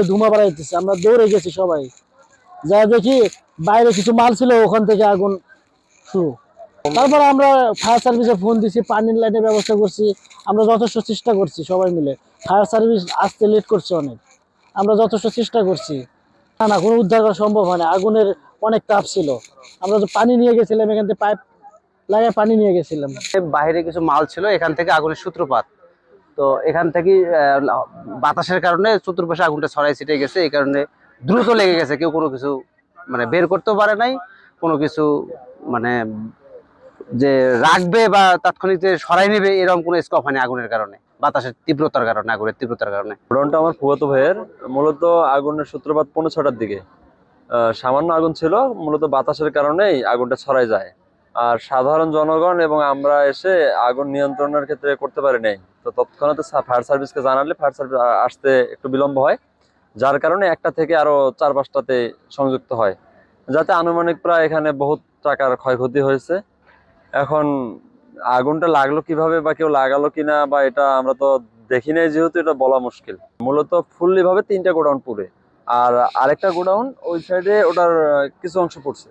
ধুমা বাড়াইতেছে, আমরা দৌড়ে গেছি সবাই, যা দেখি বাইরে কিছু মাল ছিল, ওখান থেকে আগুন শুরু। তারপর আমরা ফায়ার সার্ভিসে ফোন দিছি, পানির লাইনের ব্যবস্থা করছি, আমরা যথেষ্ট চেষ্টা করছি সবাই মিলে। ফায়ার সার্ভিস আসতে লেট করছে অনেক, আমরা যথেষ্ট চেষ্টা করছি। না কোনো উদ্ধার করা সম্ভব হয় না, আগুনের অনেক তাপ ছিল। আমরা তো পানি নিয়ে গেছিলাম, এখান থেকে পাইপ লাগায় পানি নিয়ে গেছিলাম। বাইরে কিছু মাল ছিল, এখান থেকে আগুনের সূত্রপাত। তো এখান থেকে বাতাসের কারণে চতুর্পাশে আগুনটা ছড়াই ছিটে গেছে, এই কারণে দ্রুত লেগে গেছে। কেউ কোনো কিছু মানে বের করতেও পারে নাই, কোনো কিছু মানে যে রাখবে বা তাৎক্ষণিক যে সরাই নেবে এরকম কোনো স্কোপ হয়নি আগুনের কারণে, বাতাসের তীব্রতার কারণে, আগুনের তীব্রতার কারণে। ঘটনাটা আমার ফুফাতো ভাইয়ের। মূলত আগুনের সূত্রপাত 5:30টার দিকে। সামান্য আগুন ছিল, মূলত বাতাসের কারণেই আগুনটা ছড়াই যায়। আর সাধারণ জনগণ এবং আমরা এসে আগুন নিয়ন্ত্রণের ক্ষেত্রে করতে পারি নাই। তো তৎক্ষণাৎ ফায়ার সার্ভিসকে জানালে ফায়ার সার্ভিস আসতে একটু বিলম্ব হয়, যার কারণে একটা থেকে আরো 4-5টাতে সংযুক্ত হয়, যাতে আনুমানিক প্রায় এখানে বহুত টাকার ক্ষয়ক্ষতি হয়েছে। এখন আগুনটা লাগলো কিভাবে বা কেউ লাগালো কিনা বা এটা আমরা তো দেখি নাই, যেহেতু এটা বলা মুশকিল। মূলত ফুললি ভাবে 3টা গোডাউন পুড়ে, আর আরেকটা গোডাউন ওই সাইডে ওটার কিছু অংশ পড়ছে।